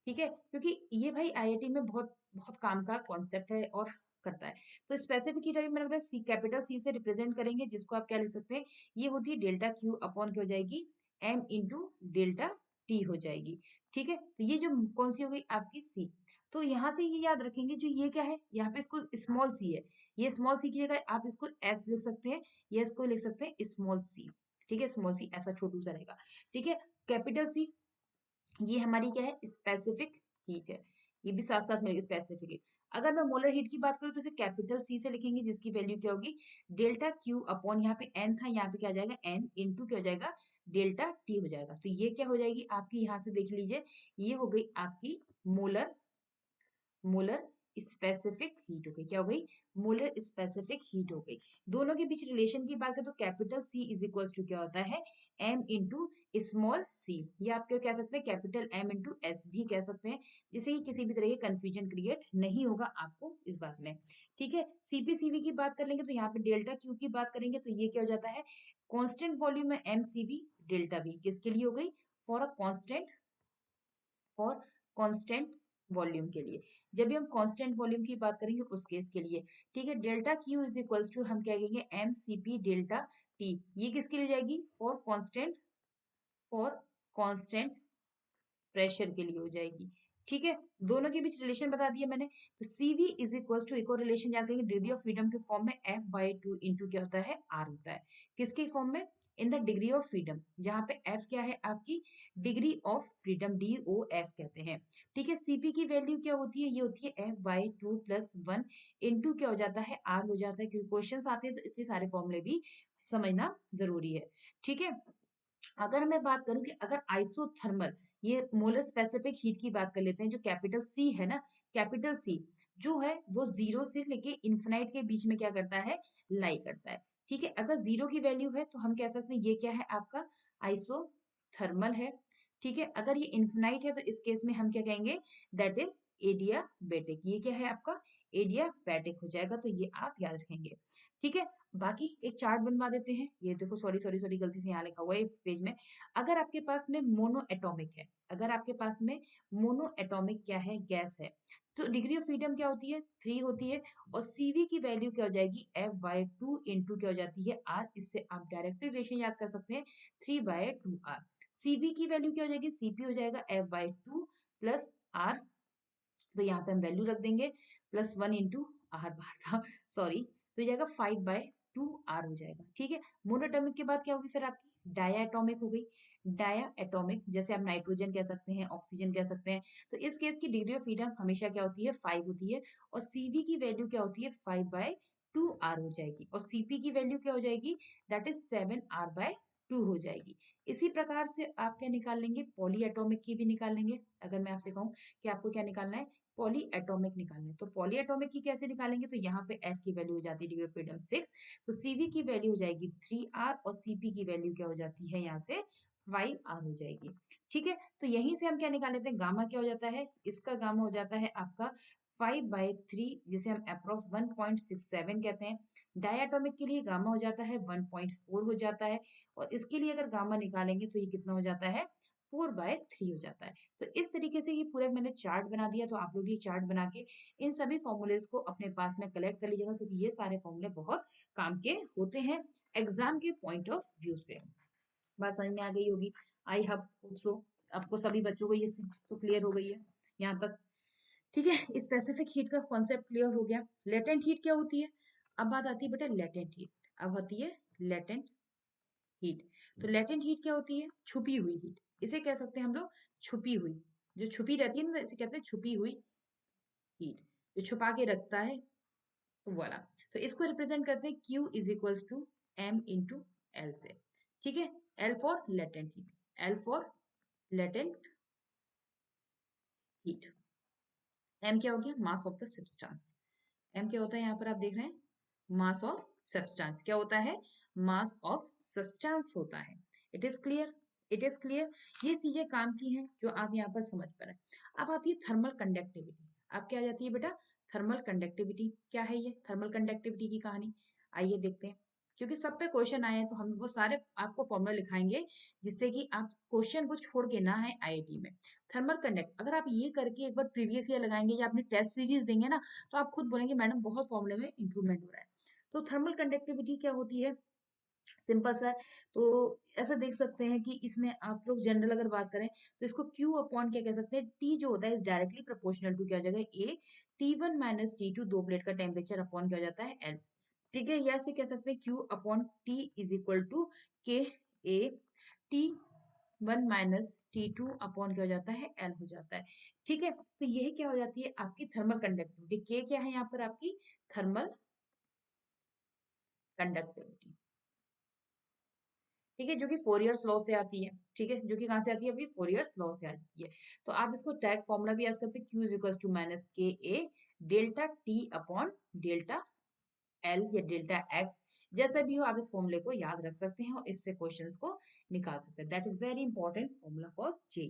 ठीक है, क्योंकि ये भाई आईआईटी में बहुत बहुत काम का कॉन्सेप्ट है और करता है। तो स्पेसिफिक हीट अभी मैंने बताया सी, कैपिटल सी से रिप्रेजेंट करेंगे, जिसको आप क्या लिख सकते हैं, ये होती है डेल्टा क्यू अपॉन क्या हो जाएगी, एम इंटू डेल्टा टी हो जाएगी। ठीक है, तो ये जो कौन सी हो गई आपकी सी, तो यहाँ से ये याद रखेंगे, जो ये क्या है, यहाँ पे इसको स्मॉल सी है, ये स्मॉल सी की जगह आप इसको एस लिख सकते हैं, या इसको लिख सकते हैं स्मॉल सी। ठीक है, स्मॉल सी ऐसा छोटू सा रहेगा। ठीक है, कैपिटल सी, ये हमारी क्या है, स्पेसिफिक हीट है, ये भी साथ साथ मिलेगी स्पेसिफिक हीट। अगर मैं मोलर हीट की बात करूं तो इसे कैपिटल सी से लिखेंगे, जिसकी वैल्यू क्या होगी, डेल्टा क्यू अपॉन, यहाँ पे एन था, यहाँ पे क्या आ जाएगा, एन इंटू क्या हो जाएगा, डेल्टा टी हो जाएगा। तो ये क्या हो जाएगी आपकी, यहाँ से देख लीजिए, ये हो गई आपकी मोलर मोलर स्पेसिफिक हीट हो गई, क्या हो गई, मोलर स्पेसिफिक हीट हो गई। दोनों के बीच रिलेशन की बात करें तो capital C is equal to क्या होता है, एम इंटू स्मॉल सी, ये आप क्या कह सकते हैं, कैपिटल एम इंटू एस भी कह सकते हैं, जिससे कि किसी भी तरह की कंफ्यूजन क्रिएट नहीं होगा आपको इस बात में। ठीक है, सीपीसीवी की बात कर लेंगे तो यहाँ पे डेल्टा क्यू की बात करेंगे तो ये क्या हो जाता है, कॉन्स्टेंट वॉल्यूम में एम सीवी डेल्टा वी, किसके लिए हो गई, फॉर अ कॉन्स्टेंट, और कांस्टेंट वॉल्यूम के लिए। जब भी हम कांस्टेंट वॉल्यूम की बात करेंगे उस केस के लिए, ठीक है, delta Q is equals to हम क्या कहेंगे, M C P delta T, ये किसके लिए जाएगी, फॉर कांस्टेंट प्रेशर के लिए हो जाएगी। ठीक है, दोनों के बीच रिलेशन बता दिया मैंने। तो सीवी इज इक्वल टू, एक और रिलेशन याद करेंगे, डिग्री ऑफ फ्रीडम के फॉर्म में एफ बाई टू इंटू क्या होता है, आर होता है, किसके फॉर्म में, in the degree of freedom, जहां पे एफ क्या है आपकी, degree of freedom, D O F कहते हैं। ठीक है, सीपी की वैल्यू क्या होती है, ये होती है F by two plus one into क्या हो जाता है, आर हो जाता है, क्योंकि क्वेश्चन आते हैं तो इसलिए सारे फॉर्मूले भी समझना जरूरी है। ठीक है, अगर मैं बात करूं कि अगर आइसोथर्मल, ये मोलर स्पेसिफिक हीट की बात कर लेते हैं, जो कैपिटल सी है ना, कैपिटल सी जो है वो जीरो से लेके इन्फिनाइट के बीच में क्या करता है, लाई करता है। ठीक है, अगर जीरो की वैल्यू है तो हम कह सकते हैं ये क्या है आपका, आइसोथर्मल है। ठीक है, अगर ये इन्फिनाइट है तो इस केस में हम क्या कहेंगे, दैट इज एडियाबेटिक, ये क्या है आपका, एडियाबैटिक हो जाएगा, तो ये आप याद रखेंगे। ठीक है, बाकी एक चार्ट बनवा देते हैं, ये देखो, सॉरी सॉरी सॉरी, गलती से यहाँ लिखा हुआ है एक पेज में। अगर आपके पास में मोनो एटॉमिक है, अगर आपके पास में मोनो एटॉमिक क्या है, गैस है, तो डिग्री ऑफ फ्रीडम क्या होती है, 3 होती है, और सीवी की वैल्यू क्या हो जाएगी, एफ बाय टू इंटू क्या हो जाती है, आर, इससे आप डायरेक्टली रिलेशन याद कर सकते हैं, 3/2 आर। सीवी की वैल्यू क्या हो जाएगी, सीपी हो जाएगा F by two plus R, तो यहाँ पे हम वैल्यू रख देंगे, plus one into R bar था, सॉरी, तो ये जाएगा 5/2 आर हो जाएगा। ठीक है, मोनोएटॉमिक के बाद क्या होगी फिर आपकी, डाया एटॉमिक हो गई, डाया एटॉमिक, जैसे आप नाइट्रोजन कह सकते हैं, ऑक्सीजन कह सकते हैं, तो इस केस की डिग्री ऑफ फ्रीडम हमेशा क्या होती है, 5 होती है, और सीवी की वैल्यू क्या होती है, 5/2 आर हो जाएगी, और सीपी की वैल्यू क्या हो जाएगी, दैट इज 7r/2 हो जाएगी। इसी प्रकार से आप क्या निकाल लेंगे, पॉली एटॉमिक की भी निकाल लेंगे। अगर मैं आपसे कहूँ कि आपको क्या निकालना है, पॉली एटॉमिक निकालना है, तो पॉली एटॉमिक की कैसे निकालेंगे, तो यहाँ पे एफ की वैल्यू हो जाती है डिग्री ऑफ फ्रीडम 6, तो सीवी की वैल्यू हो जाएगी 3r, और सीपी की वैल्यू क्या हो जाती है यहाँ से 5r हो जाएगी। ठीक है, तो यहीं से हम क्या निकाल लेते हैं, गामा क्या हो जाता है, इसका गामा हो जाता है आपका 5/3, जिसे हम अप्रोक्स 1.67 कहते हैं। डायटोमिक के लिए गामा हो जाता है 1.4 हो जाता है, और इसके लिए अगर गामा निकालेंगे तो ये कितना हो जाता है, 4/3 हो जाता है। तो इस तरीके से ये पूरा मैंने चार्ट बना दिया, तो आप लोग ये चार्ट बना के इन सभी फॉर्मूलेज को अपने पास में कलेक्ट कर लीजिएगा, क्योंकि ये सारे फॉर्मूले बहुत काम के होते हैं एग्जाम के पॉइंट ऑफ व्यू से। बात समझ में आ गई होगी, आई होप सो, आपको सभी बच्चों को ये चीज तो क्लियर हो गई है यहाँ तक। ठीक है, स्पेसिफिक हीट का कॉन्सेप्ट क्लियर हो गया। लेटेंट हीट क्या होती है, अब बात आती है बेटा लेटेंट हीट, अब होती है लेटेंट हीट। तो लेटेंट हीट क्या होती है? छुपी हुई हीट। इसे कह सकते हैं हम लोग छुपी हुई, जो छुपी रहती है ना, इसे कहते हैं छुपी हुई हीट, जो छुपा के रखता है, तो वाला। तो इसको रिप्रेजेंट करते हैं Q is equals to M into L से। ठीक है, L for latent heat, L for latent heat. M क्या हो गया? Mass of the substance. M क्या होता है यहाँ पर आप देख रहे हैं? Mass of substance. क्या होता है? मास ऑफ सब्सटेंस होता है। It is clear? It is clear. ये चीजें काम की हैं जो आप यहाँ पर समझ पा रहे हैं। अब आती है थर्मल कंडक्टिविटी। अब क्या आ जाती है बेटा? Thermal conductivity. क्या है ये थर्मल कंडक्टिविटी की कहानी? आइए देखते हैं। क्योंकि सब पे क्वेश्चन आए हैं तो हम वो सारे आपको फॉर्मूला लिखाएंगे, जिससे कि आप क्वेश्चन को छोड़ के ना आए आईआईटी में। थर्मल कंडक्ट, अगर आप ये करके एक बार प्रीवियस ईयर लगाएंगे या अपनी टेस्ट सीरीज देंगे ना, तो आप खुद बोलेंगे मैडम बहुत फॉर्मूले में इंप्रूवमेंट हो रहा है। तो थर्मल कंडक्टिविटी क्या होती है? सिंपल सा है। तो ऐसा देख सकते हैं कि इसमें आप लोग जनरल अगर बात करें तो इसको Q अपॉन क्या कह सकते हैं? T जो होता है इज डायरेक्टली प्रोपोर्शनल टू क्या हो जाएगा? A T1 माइनस T2, दो प्लेट का टेम्परेचर अपॉन क्या हो जाता है? L। ठीक है, या ऐसे कह सकते हैं Q upon T is equal to K A T1 minus T2 upon क्या हो जाता है? L हो जाता है। ठीक है, तो यही क्या हो जाती है? आपकी थर्मल कंडक्टिविटी। K क्या है यहाँ पर? आपकी थर्मल कंडक्टिविटी। ठीक है, जो कि फोरियर्स लॉ से आती है। ठीक है, जो कि कहाँ से आती है? अभी फोरियर्स लॉ से आती है। तो आप इसको डायरेक्ट फॉर्मूला भी याद करते हैं, Q is equal to minus K A delta T upon delta L या डेल्टा एक्स। जैसा भी हो आप इस फॉर्मूले को याद रख सकते हैं और इससे क्वेश्चंस को निकाल सकते हैं। That is very important formula for J.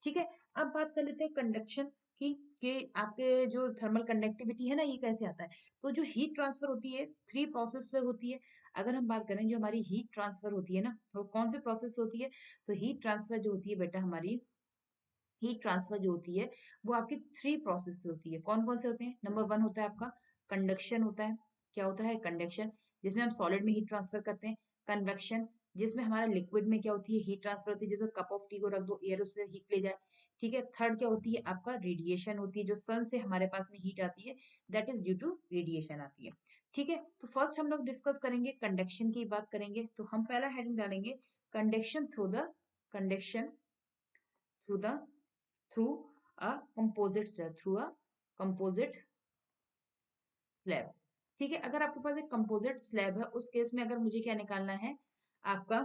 ठीक है, अब बात कर लेते हैं कंडक्शन की, कि आपके जो थर्मल कंडक्टिविटी है ना, ये कैसे आता है? तो जो हीट ट्रांसफर होती है थ्री प्रोसेस से होती है। अगर हम बात करें जो हमारी हीट ट्रांसफर होती है ना, वो कौन से प्रोसेस होती है? तो हीट ट्रांसफर जो होती है बेटा, हमारी हीट ट्रांसफर जो होती है वो आपकी थ्री प्रोसेस से होती है। कौन कौन से होते हैं? नंबर वन होता है आपका कंडक्शन होता है। क्या होता है? कंडक्शन, जिसमें हम सॉलिड में हीट ट्रांसफर करते हैं। कन्वेक्शन, जिसमें हमारा लिक्विड में क्या होती है? हीट ट्रांसफर होती है। जैसे कप ऑफ टी को रख दो, एयर उसमें हीट ले जाए। ठीक है, थर्ड क्या होती है? आपका रेडिएशन होती है, जो सन से हमारे पास में हीट आती है, that is due to radiation आती है। ठीक है, तो फर्स्ट हम लोग डिस्कस करेंगे कंडक्शन की बात करेंगे, तो हम पहला हेडिंग डालेंगे conduction through the conduction through the through a composite slab, through a composite slab. ठीक है, अगर आपके पास एक कंपोजिट स्लैब है, उस केस में अगर मुझे क्या निकालना है? आपका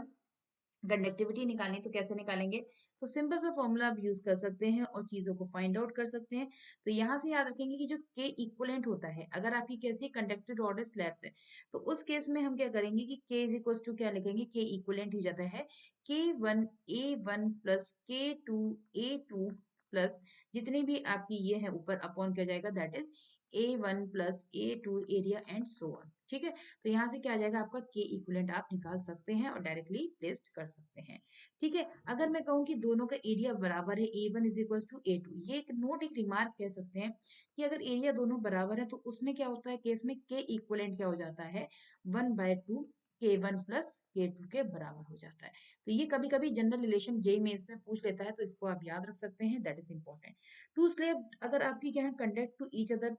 कंडक्टिविटी निकालनी, तो कैसे निकालेंगे? तो सिंपल सा फॉर्मूला आप यूज कर सकते हैं और चीजों को फाइंड आउट कर सकते हैं। तो यहाँ से याद रखेंगे कि जो के इक्वलेंट होता है, अगर आपकी कैसी कंडक्टेड रॉड स्लैब्स है, तो उस केस में हम क्या करेंगे कि के इज इक्वल टू क्या लिखेंगे? के इक्वलेंट हो जाता है K1 A1 plus K2 A2 plus जितनी भी आपकी ये है ऊपर अपॉन क्या जाएगा? That is A1 plus A2 area and so on. ठीक है, तो यहाँ से क्या आ जाएगा? आपका के इक्विवेलेंट आप निकाल सकते हैं और डायरेक्टली प्लेस्ड कर सकते हैं। ठीक है, अगर मैं कहूँ कि दोनों का एरिया बराबर है, A1 is equal to A2, ये एक नोट, एक रिमार्क कह सकते हैं कि अगर एरिया दोनों बराबर है तो उसमें क्या होता है? केस में के इक्विवेलेंट क्या हो जाता है? 1/2 K1 प्लस K2 के बराबर हो जाता है। तो ये कभी कभी जनरल रिलेशन जेई मेंस में पूछ लेता है, तो इसको आप याद रख सकते हैं, that is important. Two slab अगर आपकी क्या है? Conduct to each other.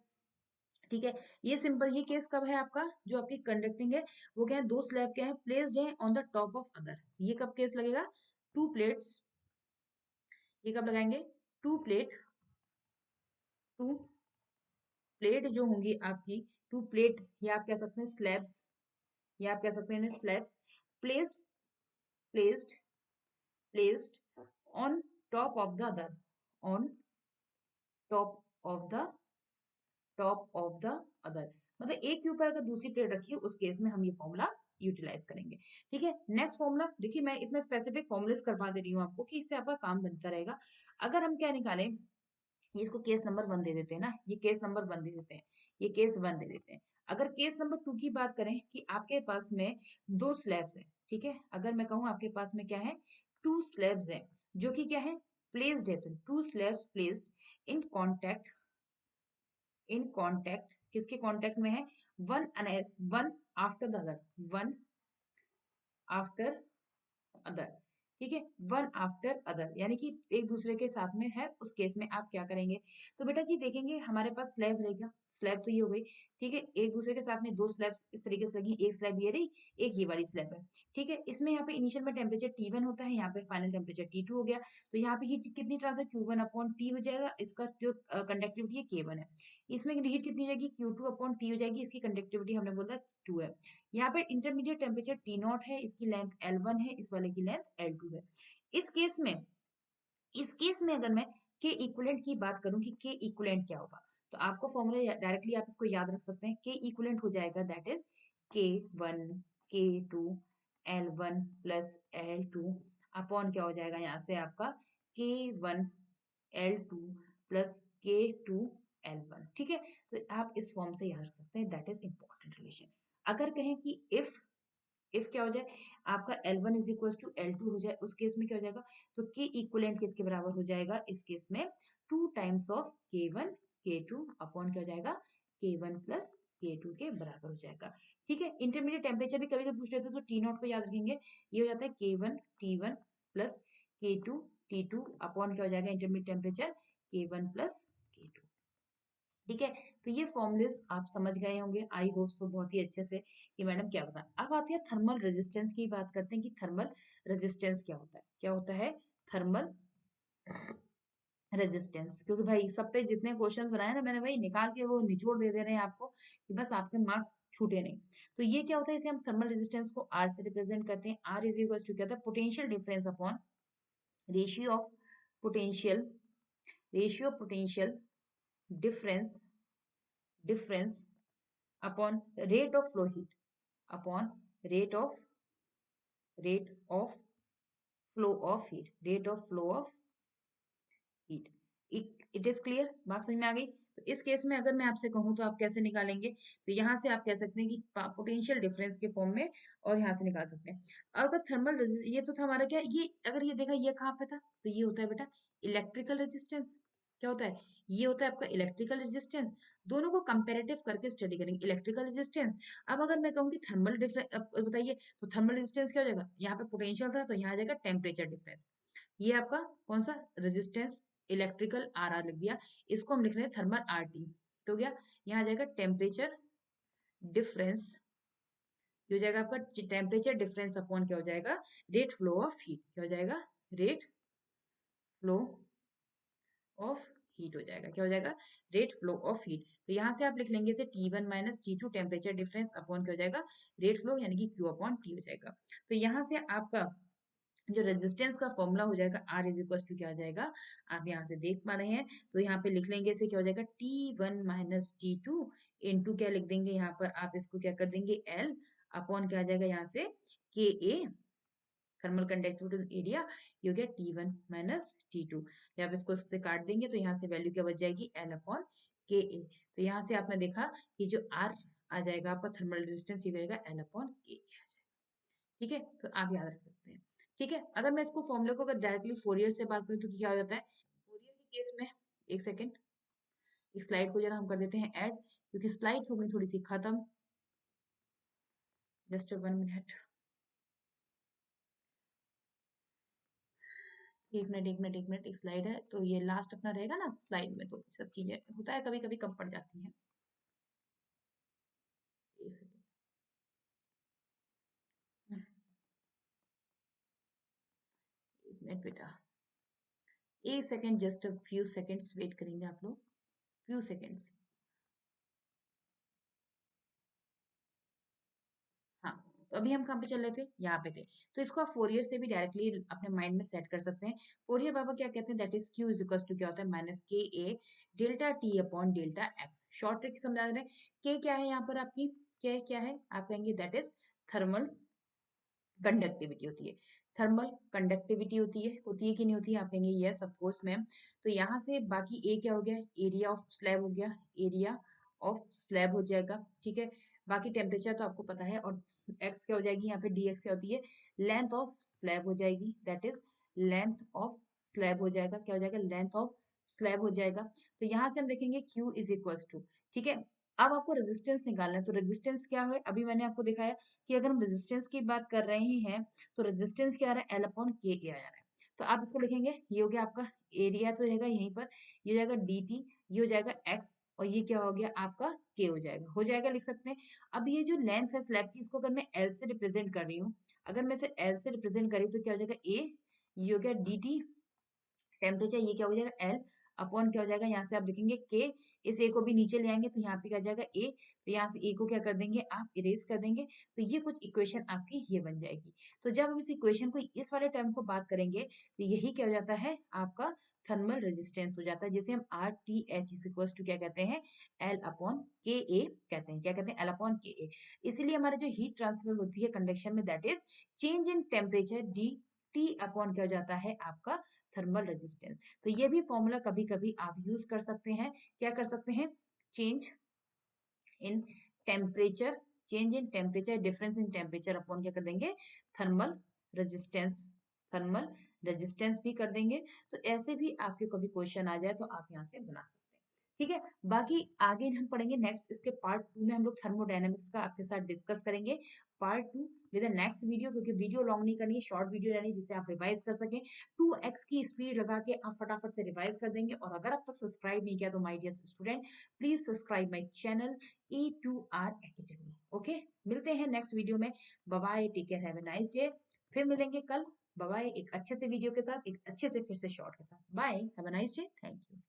ठीक है, ये सिंपल, ये केस कब है आपका? जो आपकी कंडक्टिंग है वो क्या है? दो स्लैब क्या है? प्लेस्ड है on the top of other. ये कब केस लगेगा? To plates. ये कब लगाएंगे? टू प्लेट, टू प्लेट जो होंगी आपकी, टू प्लेट, या आप कह सकते हैं स्लैब्स, या आप कह सकते हैं slabs placed, placed placed on top of the other, on top of the top of the other. मतलब एक के ऊपर अगर दूसरी प्लेट रखी है, उस केस में हम ये फॉर्मूला यूटिलाइज करेंगे। ठीक है, नेक्स्ट फॉर्मूला देखिए, मैं इतना स्पेसिफिक फॉर्मुलेस करवा दे रही हूँ आपको कि इससे आपका काम बनता रहेगा। अगर हम क्या निकालें, ये इसको केस नंबर 1 दे देते हैं ना, ये केस नंबर 1 दे देते हैं, ये केस 1 दे देते हैं। अगर केस नंबर 2 की बात करें कि आपके पास में दो स्लैब्स है। ठीक है, अगर मैं कहूँ आपके पास में क्या है? टू स्लैब्स है, जो कि क्या है? प्लेस्ड है। तो two slabs placed in contact, in contact, किसके कॉन्टेक्ट में है? One one after the other, one after other. ठीक है, वन आफ्टर अदर, यानी कि एक दूसरे के साथ में है। उस केस में आप क्या करेंगे? तो बेटा जी देखेंगे, हमारे पास स्लैब रहेगा, स्लैब तो ये हो गई, ठीक है। एक दूसरे के साथ में दो स्लैब्स इस तरीके से लगी, एक स्लैब ये रही, एक ये वाली स्लैब है, ठीक है। इसमें यहाँ पे इनिशियल में टेम्परेचर T1 होता है, यहाँ पे फाइनल टेम्परेचर T2 हो गया। तो यहाँ पे हीट कितनी ट्रांसफर Q1 अपॉन T हो जाएगा, इसका जो कंडक्टिविटी है K1 है। इसमें हीट कितनी हो जाएगी, Q2 अपॉन T हो जाएगी, इसकी कंडक्टिविटी हमने बोला 2 है। यहाँ पे इंटरमीडिएट टेम्परेचर T0 है, इसकी लेंथ L1 है, इस वाले की लेंथ L2 है। इस केस में अगर मैं के इक्विवेलेंट की बात करूं कि के इक्विवेलेंट क्या होगा, तो आपको फॉर्मूला डायरेक्टली आप इसको याद रख सकते हैं। के इक्विवेलेंट हो जाएगा that is K1 K2 L1 plus L2 upon क्या हो जाएगा यहाँ से आपका K1 L2 plus K2 L1, ठीक है। तो आप इस फॉर्म से याद रख सकते हैं, दैट इज इंपॉर्टेंट रिलेशन। अगर कहें कि इफ क्या हो जाए, आपका L1 is equal to L2 हो जाए, उस केस में क्या हो जाएगा, तो के इक्विवेलेंट किसके बराबर हो जाएगा, इस केस में 2 times of K1 K2 upon क्या हो जाएगा K1 प्लस K2 के बराबर हो जाएगा, ठीक है। इंटरमीडिएट टेम्परेचर भी कभी कभी पूछ लेते हैं, तो T0 को याद रखेंगे, ये हो जाता है K1 T1 plus K2 T2 upon क्या हो जाएगा intermediate temperature K1 plus K2, ठीक है। तो ये फॉर्मूलेस आप समझ गए होंगे, आई होप सो, बहुत ही अच्छे से कि मैडम क्या बता। अब आती है थर्मल रेजिस्टेंस की बात करते हैं कि थर्मल रेजिस्टेंस क्या होता है, क्या होता है थर्मल रेजिस्टेंस। क्योंकि भाई सब पे जितने क्वेश्चंस बनाए ना मैंने, भाई निकाल के वो निचोड़ दे रहे हैं आपको कि बस आपके मार्क्स छूटे नहीं। तो ये क्या होता है, इसे हम थर्मल रेजिस्टेंस को आर से रिप्रेजेंट करते हैं। आर इज इक्वल टू क्या होता है, potential difference upon ratio of potential, ratio potential difference, difference upon rate of flow heat, upon rate of rate of flow of heat, rate of flow of heat। It is clear, बात समझ में आ गई। तो इस केस में अगर मैं आपसे कहूँ तो आप कैसे निकालेंगे, तो यहाँ से आप कह सकते हैं कि पोटेंशियल डिफरेंस के फॉर्म में, और यहाँ से निकाल सकते हैं। और अगर थर्मल, ये तो था हमारा क्या, ये अगर ये देखा ये कहाँ पे था, तो ये होता है बेटा इलेक्ट्रिकल रेजिस्टेंस। क्या होता है, ये होता है आपका इलेक्ट्रिकल रेजिस्टेंस। दोनों को कंपेरेटिव करके स्टडी करेंगे, इलेक्ट्रिकल रेजिस्टेंस। अब अगर मैं कहूँ कि थर्मल डिफरेंस, बताइए तो थर्मल रेजिस्टेंस क्या हो जाएगा, यहाँ पे पोटेंशियल था तो यहाँ आ जाएगा टेम्परेचर डिफरेंस। ये आपका कौन सा रेजिस्टेंस, इलेक्ट्रिकल आर आर लिख दिया, इसको हम लिख रहे हैं थर्मल आर टी। तो क्या यहाँ आ जाएगा टेम्परेचर डिफरेंस, हो जाएगा आपका टेम्परेचर डिफरेंस अपॉन क्या हो जाएगा रेट फ्लो ऑफ हीट, क्या हो जाएगा रेट फ्लो ऑफ हीट हो जाएगा, क्या हो जाएगा रेट फ्लो ऑफ हीट। तो यहाँ से आप लिख लेंगे इसे T1 minus T2 temperature difference upon क्या हो जाएगा रेट फ्लो, यानी कि Q अपॉन T हो जाएगा। तो यहाँ से आपका जो रेजिस्टेंस का फॉर्मूला हो जाएगा आर इज इक्वल टू क्या आ जाएगा, आप यहाँ से देख पा रहे हैं, तो यहाँ पे लिख लेंगे इसे क्या हो जाएगा T1 माइनस T2 इंटू क्या लिख देंगे यहाँ पर, आप इसको क्या कर देंगे L अपॉन क्या आ जाएगा यहाँ से के ए, थर्मल कंडक्टिविटी एरिया, ये हो गया T1 माइनस T2। जब इसको इससे काट देंगे तो यहाँ से वैल्यू क्या बच जाएगी L अपॉन के ए। तो यहाँ से आपने देखा कि जो R आ जाएगा आपका थर्मल रेजिस्टेंस, ये हो जाएगा L अपॉन के ए आ जाएगा, ठीक है। तो आप याद रख सकते हैं, ठीक है। अगर मैं इसको फॉर्मूले को अगर डायरेक्टली फोरियर से बात करूं तो क्या हो जाता है, फोरियर के केस में, एक सेकेंड, इस स्लाइड को जरा हम कर देते हैं ऐड, क्योंकि स्लाइड हो गई थोड़ी सी खत्म, जस्ट 1 मिनट, एक मिनट, एक स्लाइड है तो ये लास्ट अपना रहेगा ना स्लाइड में, तो सब चीजें होता है कभी कभी कम पड़ जाती हैं। एक सेकेंड, एक मिनट बेटा, एक second, just few seconds wait करेंगे आप लोग, फ्यू सेकेंड्स। हाँ, तो अभी हम कहाँ पे चल रहे थे, यहाँ पे थे। तो इसको आप फोरियर से भी डायरेक्टली अपने माइंड में सेट कर सकते हैं। फोरियर बाबा क्या कहते हैं, that is Q is equal to क्या होता है minus K A delta T upon delta X. Short trick समझा रहे हैं, के क्या है यहाँ पर आपकी, के क्या है, आप कहेंगे दैट इज थर्मल कंडक्टिविटी होती है, थर्मल कंडक्टिविटी होती है कि नहीं होती है, आप कहेंगे यस ऑफ कोर्स मैम। तो यहाँ से बाकी ए क्या हो गया, एरिया ऑफ स्लैब हो गया, एरिया ऑफ स्लैब हो जाएगा, ठीक है। बाकी टेम्परेचर तो आपको पता है, और एक्स क्या हो जाएगी यहाँ पे डी एक्स क्या होती है, लेंथ ऑफ स्लैब हो जाएगी, that is length of slab हो जाएगा, क्या हो जाएगा लेंथ ऑफ स्लैब हो जाएगा। तो यहाँ से हम देखेंगे Q इज इक्वल टू, ठीक है। अब आपको रेजिस्टेंस निकालना है, तो रेजिस्टेंस क्या है, अभी मैंने आपको दिखाया कि अगर हम रेजिस्टेंस की बात कर रहे हैं तो रेजिस्टेंस क्या आ रहा है, एल अपॉन के ए आ रहा है। तो आप इसको लिखेंगे, ये हो गया आपका एरिया तो रहेगा यहीं पर, ये हो जाएगा dt, ये हो जाएगा x और ये क्या हो गया आपका के हो जाएगा लिख सकते हैं। अब ये जो लेंथ है स्लैब की, इसको अगर मैं एल से रिप्रेजेंट कर रही हूँ, अगर मैं इसे एल से रिप्रेजेंट करी तो क्या हो जाएगा ए, ये हो गया डी टी टेम्परेचर, ये क्या हो जाएगा एल अपॉन क्या हो जाएगा, यहाँ से आप देखेंगे के, इस ए को भी नीचे ले आएंगे तो यहाँ पे क्या जाएगा ए, तो यहाँ से ए को क्या कर देंगे आप इरेज कर देंगे, तो ये कुछ इक्वेशन आपकी ये बन जाएगी। तो जब हम इस इक्वेशन को इस वाले टर्म को बात करेंगे तो यही क्या हो जाता है आपका थर्मल रेजिस्टेंस हो जाता है, जिसे हम R T H is equal to क्या कहते हैं एल अपॉन के ए कहते हैं, क्या कहते हैं एल अपॉन के ए। इसीलिए हमारे जो हीट ट्रांसफर होती है कंडक्शन में, that is change in temperature D T upon क्या हो जाता है आपका थर्मल रेजिस्टेंस। तो ये भी फॉर्मूला कभी कभी आप यूज कर सकते हैं, क्या कर सकते हैं, change in temperature, change in temperature difference in temperature upon क्या कर देंगे थर्मल रेजिस्टेंस, थर्मल रेजिस्टेंस भी कर देंगे। तो ऐसे भी आपके कभी क्वेश्चन आ जाए तो आप यहाँ से बना सकते हैं। ठीक है, बाकी आगे हम पढ़ेंगे नेक्स्ट, इसके पार्ट 2 में हम लोग थर्मोडायनेमिक्स का आपके साथ डिस्कस करेंगे, part 2 with the next video, क्योंकि वीडियो लॉन्ग नहीं करनी है, शॉर्ट वीडियो रहनी है जिससे आप रिवाइज कर सकें। 2x की स्पीड लगा के आप फटाफट से रिवाइज कर देंगे। और अगर अब तक सब्सक्राइब नहीं किया तो my dear student please subscribe my channel A2R Academy। Okay, मिलते हैं नेक्स्ट वीडियो में। Bye bye, take care, have a nice day. फिर मिलेंगे कल। बाय बाय, एक अच्छे से वीडियो के साथ, एक अच्छे से फिर से शॉर्ट के साथ। Bye, have a nice day, thank you.